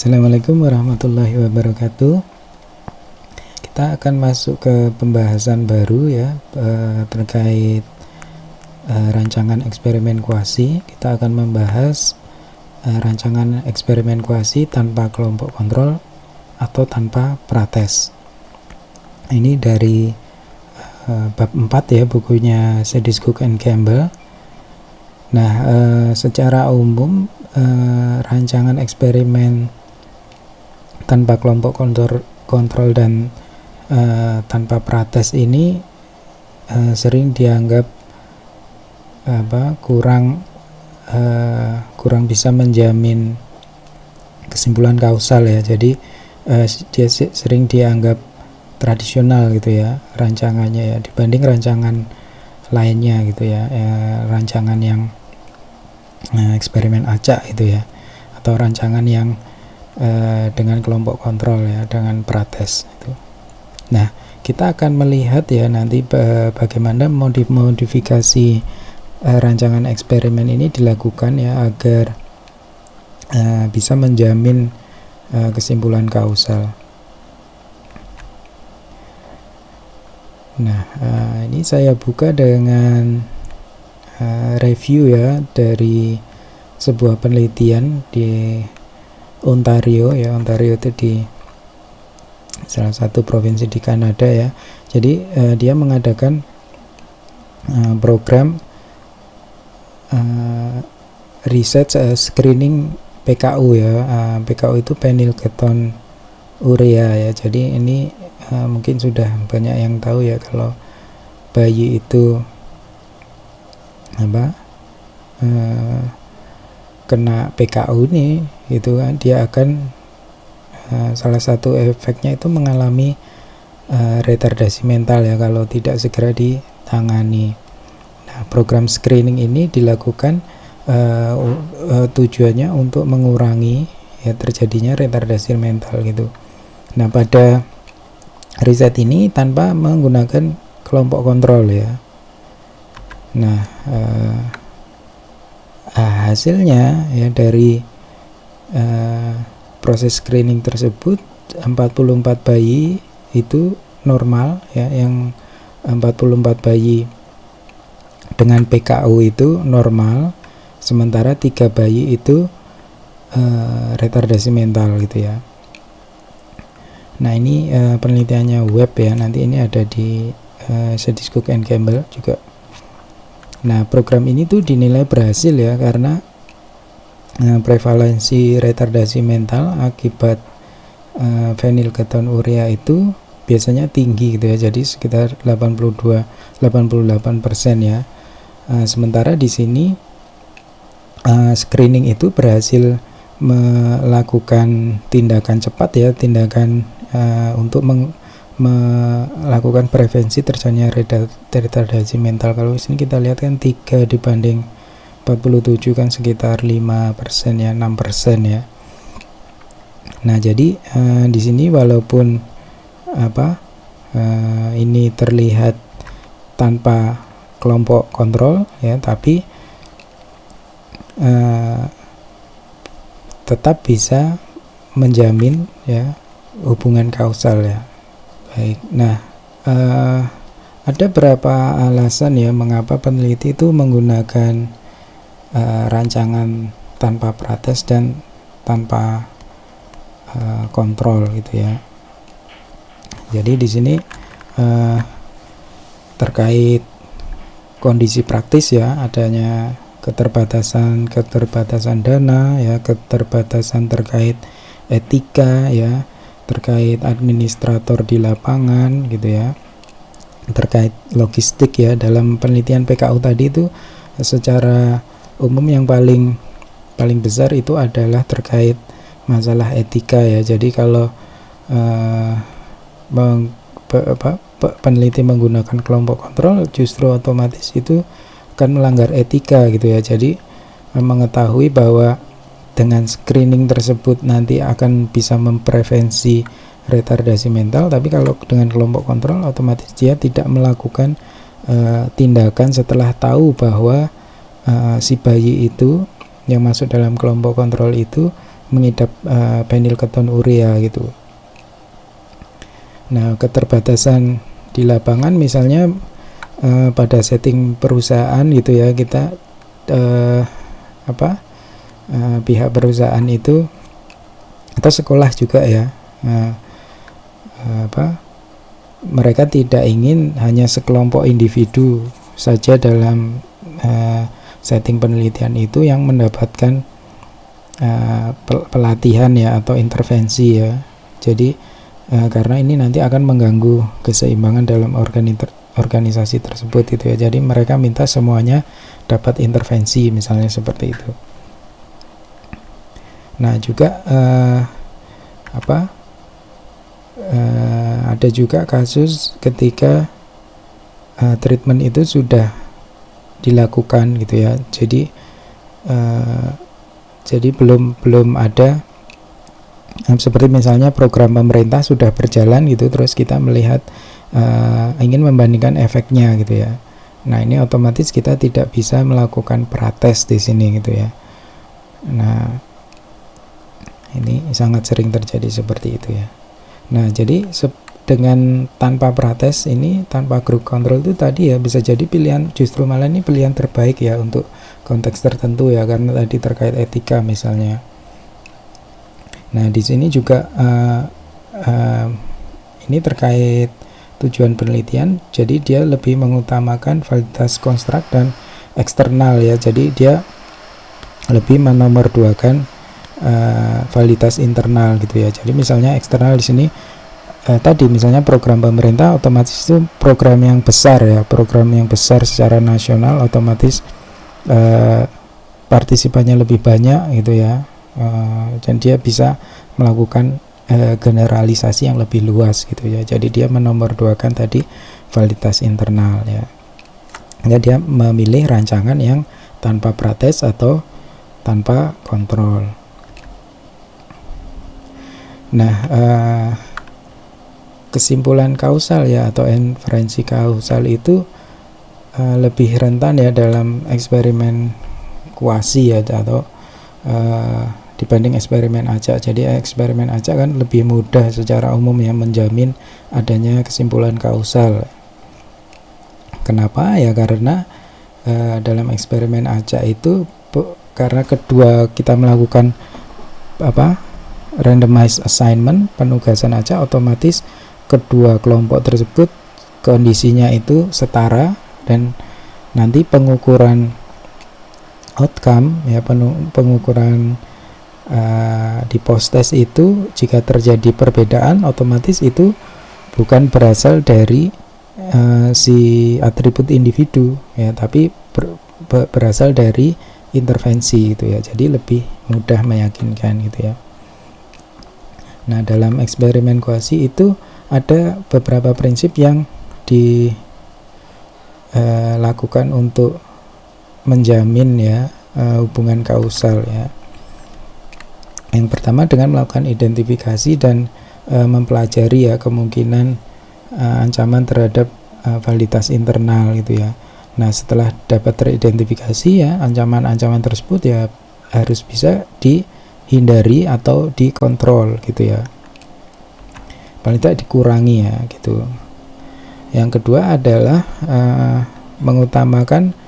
Assalamualaikum warahmatullahi wabarakatuh. Kita akan masuk ke pembahasan baru ya terkait rancangan eksperimen kuasi. Kita akan membahas rancangan eksperimen kuasi tanpa kelompok kontrol atau tanpa prates. Ini dari bab 4 ya, bukunya Sediscook and Campbell. Nah, secara umum rancangan eksperimen tanpa kelompok kontrol dan tanpa prates ini sering dianggap kurang bisa menjamin kesimpulan kausal ya. Jadi dia sering dianggap tradisional gitu ya rancangannya ya, dibanding rancangan lainnya gitu ya, rancangan yang eksperimen acak gitu ya, atau rancangan yang dengan kelompok kontrol ya, dengan prates itu. Nah, kita akan melihat ya nanti bagaimana modifikasi rancangan eksperimen ini dilakukan ya agar bisa menjamin kesimpulan kausal. Nah, ini saya buka dengan review ya dari sebuah penelitian di Ontario ya. Ontario itu di salah satu provinsi di Kanada ya. Jadi dia mengadakan program research screening PKU ya. PKU itu phenylketonurea ya. Jadi ini mungkin sudah banyak yang tahu ya, kalau bayi itu kena PKU ini gitu kan, dia akan salah satu efeknya itu mengalami retardasi mental ya kalau tidak segera ditangani. Nah, program screening ini dilakukan tujuannya untuk mengurangi ya terjadinya retardasi mental gitu. Nah, pada riset ini tanpa menggunakan kelompok kontrol ya. Nah, hasilnya ya dari proses screening tersebut 44 bayi itu normal ya, yang 44 bayi dengan PKU itu normal, sementara 3 bayi itu retardasi mental gitu ya. Nah, ini penelitiannya web ya, nanti ini ada di Sediscook and Campbell juga. Nah, program ini tuh dinilai berhasil ya karena prevalensi retardasi mental akibat phenylketonurea itu biasanya tinggi gitu ya, jadi sekitar 88% ya. Sementara di sini screening itu berhasil melakukan tindakan cepat ya, tindakan untuk melakukan prevensi terjadinya retardasi mental. Kalau di sini kita lihat kan 3 dibanding 47 kan sekitar 5% ya, 6% ya. Nah, jadi di sini walaupun ini terlihat tanpa kelompok kontrol ya, tapi tetap bisa menjamin ya hubungan kausal ya. Baik. Nah, ada beberapa alasan ya mengapa peneliti itu menggunakan rancangan tanpa prates dan tanpa kontrol gitu ya. Jadi di sini terkait kondisi praktis ya, adanya keterbatasan dana ya, keterbatasan terkait etika ya, terkait administrator di lapangan gitu ya, terkait logistik ya. Dalam penelitian PKU tadi itu secara umum yang paling besar itu adalah terkait masalah etika ya. Jadi kalau peneliti menggunakan kelompok kontrol justru otomatis itu akan melanggar etika gitu ya. Jadi mengetahui bahwa dengan screening tersebut nanti akan bisa memprevensi retardasi mental, tapi kalau dengan kelompok kontrol otomatis dia tidak melakukan tindakan setelah tahu bahwa si bayi itu yang masuk dalam kelompok kontrol itu mengidap phenylketonuria gitu. Nah, keterbatasan di lapangan misalnya pada setting perusahaan gitu ya, kita pihak perusahaan itu atau sekolah juga ya, mereka tidak ingin hanya sekelompok individu saja dalam setting penelitian itu yang mendapatkan pelatihan ya atau intervensi ya. Jadi karena ini nanti akan mengganggu keseimbangan dalam organisasi tersebut gitu ya. Jadi mereka minta semuanya dapat intervensi misalnya seperti itu. Nah juga ada juga kasus ketika treatment itu sudah dilakukan gitu ya. Jadi belum ada seperti misalnya program pemerintah sudah berjalan gitu, terus kita melihat ingin membandingkan efeknya gitu ya. Nah ini otomatis kita tidak bisa melakukan prates di sini gitu ya. Nah ini sangat sering terjadi seperti itu ya. Nah jadi dengan tanpa prates ini, tanpa group control itu tadi ya, bisa jadi pilihan, justru malah ini pilihan terbaik ya untuk konteks tertentu ya, karena tadi terkait etika misalnya. Nah di sini juga ini terkait tujuan penelitian, jadi dia lebih mengutamakan validitas konstruk dan eksternal ya, jadi dia lebih menomorduakan validitas internal gitu ya. Jadi misalnya eksternal di sini tadi misalnya program pemerintah, otomatis itu program yang besar ya, program yang besar secara nasional, otomatis partisipannya lebih banyak gitu ya, dan dia bisa melakukan generalisasi yang lebih luas gitu ya. Jadi dia menomorduakan tadi validitas internal ya. Ya dia memilih rancangan yang tanpa prates atau tanpa kontrol. Nah kesimpulan kausal ya atau inferensi kausal itu lebih rentan ya dalam eksperimen kuasi ya, atau dibanding eksperimen acak. Jadi eksperimen acak kan lebih mudah secara umum ya menjamin adanya kesimpulan kausal. Kenapa ya? Karena dalam eksperimen acak itu karena kedua kita melakukan randomized assignment, penugasan acak, otomatis kedua kelompok tersebut kondisinya itu setara, dan nanti pengukuran outcome ya, pengukuran di post test itu jika terjadi perbedaan, otomatis itu bukan berasal dari si atribut individu ya, tapi berasal dari intervensi gitu ya. Jadi lebih mudah meyakinkan gitu ya. Nah dalam eksperimen kuasi itu ada beberapa prinsip yang dilakukan untuk menjamin ya hubungan kausal ya. Yang pertama dengan melakukan identifikasi dan mempelajari ya kemungkinan ancaman terhadap validitas internal gitu ya. Nah setelah dapat teridentifikasi ya ancaman-ancaman tersebut ya harus bisa dihindari atau dikontrol gitu ya, paling tidak dikurangi ya gitu. Yang kedua adalah mengutamakan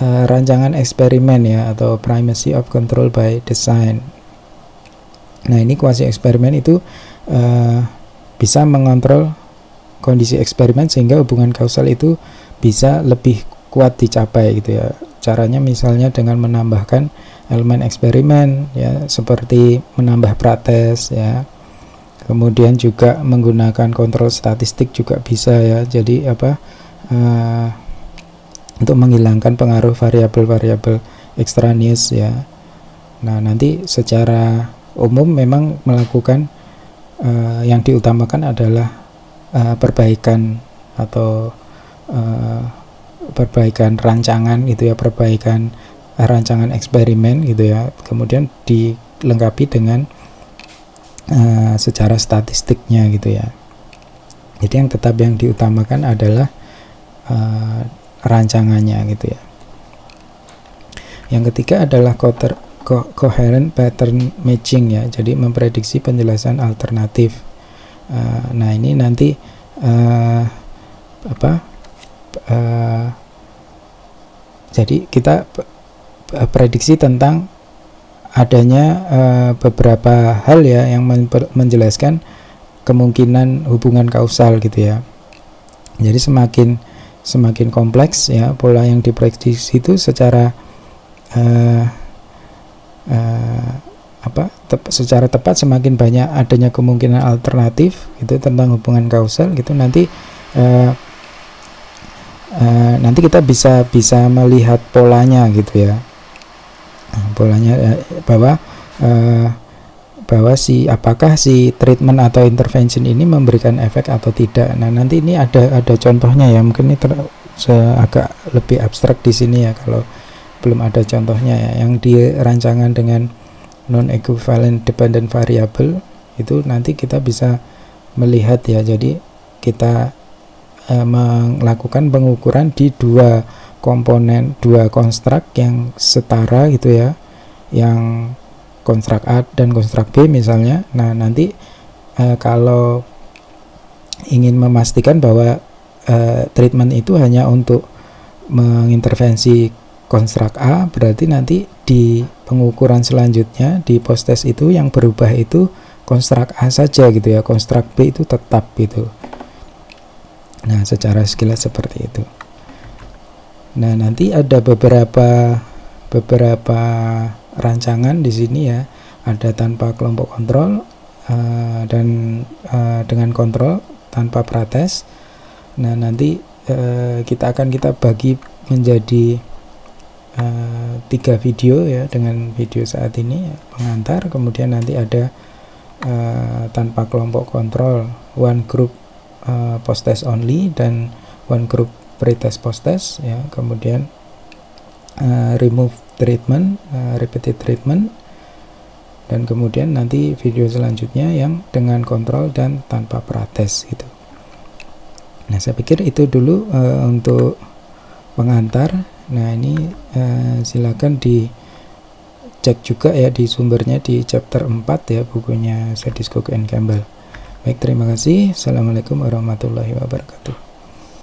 rancangan eksperimen ya, atau primacy of control by design. Nah ini kuasi eksperimen itu bisa mengontrol kondisi eksperimen sehingga hubungan kausal itu bisa lebih kuat dicapai gitu ya. Caranya misalnya dengan menambahkan elemen eksperimen ya, seperti menambah prates ya, kemudian juga menggunakan kontrol statistik juga bisa ya. Jadi untuk menghilangkan pengaruh variabel-variabel ekstraneus ya. Nah nanti secara umum memang melakukan yang diutamakan adalah perbaikan atau perbaikan rancangan gitu ya, perbaikan rancangan eksperimen gitu ya, kemudian dilengkapi dengan secara statistiknya gitu ya. Jadi yang tetap yang diutamakan adalah rancangannya gitu ya. Yang ketiga adalah coherent pattern matching ya, jadi memprediksi penjelasan alternatif. Nah ini nanti jadi kita prediksi tentang adanya beberapa hal ya yang menjelaskan kemungkinan hubungan kausal gitu ya. Jadi semakin kompleks ya pola yang diprediksi itu secara secara tepat, semakin banyak adanya kemungkinan alternatif itu tentang hubungan kausal gitu. Nanti kita bisa melihat polanya gitu ya. Polanya bahwa apakah si treatment atau intervention ini memberikan efek atau tidak. Nah nanti ini ada contohnya ya, mungkin ini agak lebih abstrak di sini ya kalau belum ada contohnya ya. Yang di rancangan dengan non equivalent dependent variable itu nanti kita bisa melihat ya, jadi kita melakukan pengukuran di dua komponen, dua konstruk yang setara gitu ya, yang konstruk A dan konstruk B misalnya. Nah nanti kalau ingin memastikan bahwa treatment itu hanya untuk mengintervensi konstruk A, berarti nanti di pengukuran selanjutnya di post test itu yang berubah itu konstruk A saja gitu ya, konstruk B itu tetap gitu. Nah secara sekilas seperti itu. Nah nanti ada beberapa rancangan di sini ya, ada tanpa kelompok kontrol dan dengan kontrol tanpa prates. Nah nanti kita bagi menjadi 3 video ya, dengan video saat ini pengantar, kemudian nanti ada tanpa kelompok kontrol one group post test only dan one group pretest post test ya, kemudian remove treatment, repeated treatment, dan kemudian nanti video selanjutnya yang dengan kontrol dan tanpa prates gitu. Nah saya pikir itu dulu untuk pengantar. Nah ini silakan dicek juga ya di sumbernya di chapter 4 ya, bukunya Sedis Cook and Campbell. Baik, terima kasih. Assalamualaikum warahmatullahi wabarakatuh.